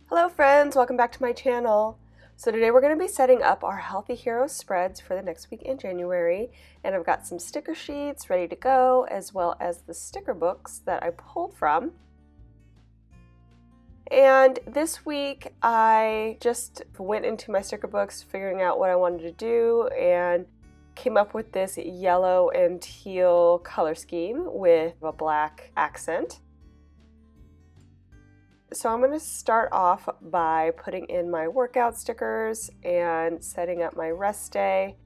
Hello friends, welcome back to my channel. So today we're going to be setting up our Healthy Heroes spreads for the next week in January, and I've got some sticker sheets ready to go as well as the sticker books that I pulled from. And this week I just went into my sticker books figuring out what I wanted to do and came up with this yellow and teal color scheme with a black accent. So I'm going to start off by putting in my workout stickers and setting up my rest day.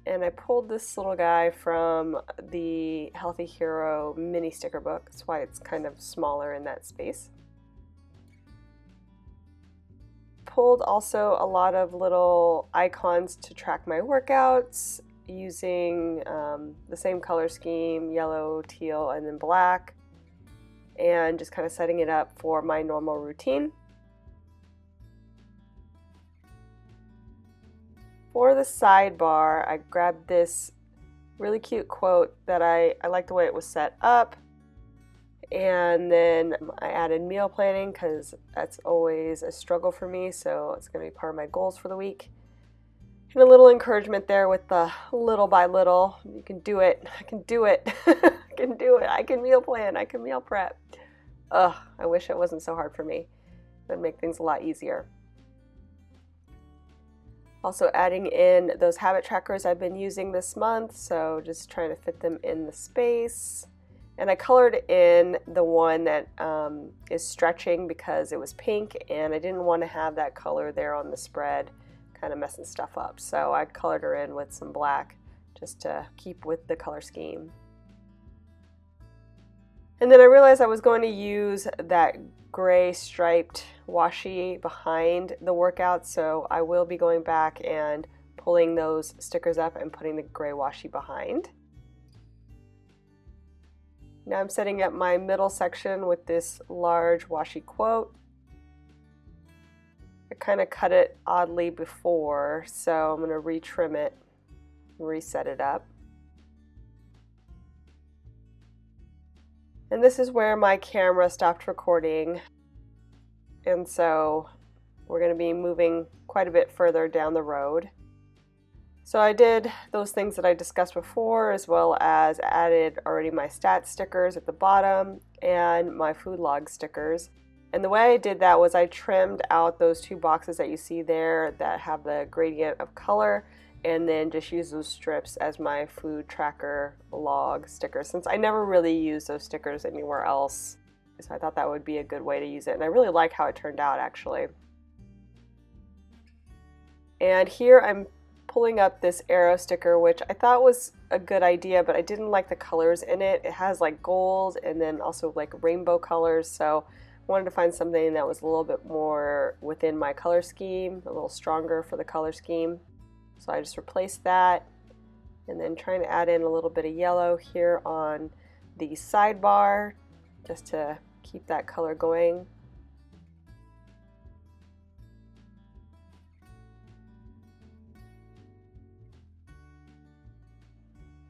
And I pulled this little guy from the Healthy Hero mini sticker book. That's why it's kind of smaller in that space. Pulled also a lot of little icons to track my workouts using the same color scheme, yellow, teal, and then black. And just kind of setting it up for my normal routine. For the sidebar, I grabbed this really cute quote that I like the way it was set up. And then I added meal planning because that's always a struggle for me, so it's going to be part of my goals for the week. And a little encouragement there with the little by little. You can do it. I can do it. I can do it. I can meal plan. I can meal prep. Ugh, I wish it wasn't so hard for me. It would make things a lot easier. Also adding in those habit trackers I've been using this month, so just trying to fit them in the space. And I colored in the one that is stretching because it was pink and I didn't want to have that color there on the spread kind of messing stuff up. So I colored her in with some black just to keep with the color scheme. And then I realized I was going to use that gray striped washi behind the workout, so I will be going back and pulling those stickers up and putting the gray washi behind. Now I'm setting up my middle section with this large washi quote. I kind of cut it oddly before, so I'm going to retrim it and reset it up. And this is where my camera stopped recording, and so we're going to be moving quite a bit further down the road. So I did those things that I discussed before, as well as added already my stat stickers at the bottom and my food log stickers. And the way I did that was I trimmed out those two boxes that you see there that have the gradient of color, and then just use those strips as my food tracker log stickers, since I never really use those stickers anywhere else. So I thought that would be a good way to use it, and I really like how it turned out actually. And here I'm pulling up this arrow sticker, which I thought was a good idea, but I didn't like the colors in it. It has like gold and then also like rainbow colors, so I wanted to find something that was a little bit more within my color scheme, a little stronger for the color scheme. So I just replaced that, and then trying to add in a little bit of yellow here on the sidebar just to keep that color going.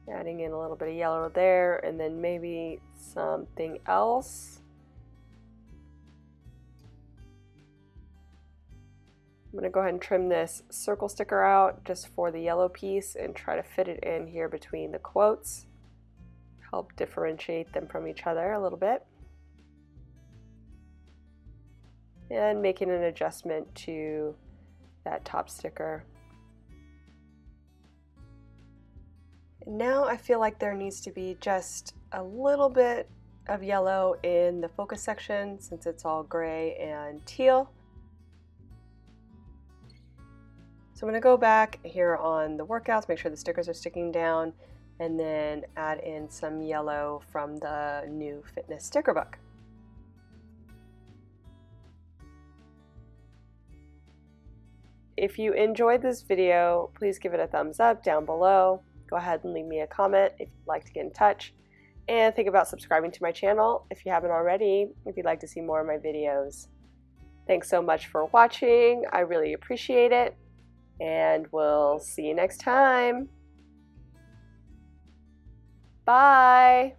Adding in a little bit of yellow there, and then maybe something else. I'm going to go ahead and trim this circle sticker out just for the yellow piece and try to fit it in here between the quotes. Help differentiate them from each other a little bit. And making an adjustment to that top sticker. And now I feel like there needs to be just a little bit of yellow in the focus section since it's all gray and teal. So I'm going to go back here on the workouts, make sure the stickers are sticking down, and then add in some yellow from the new fitness sticker book. If you enjoyed this video, please give it a thumbs up down below. Go ahead and leave me a comment if you'd like to get in touch. And think about subscribing to my channel if you haven't already, if you'd like to see more of my videos. Thanks so much for watching. I really appreciate it. And we'll see you next time. Bye.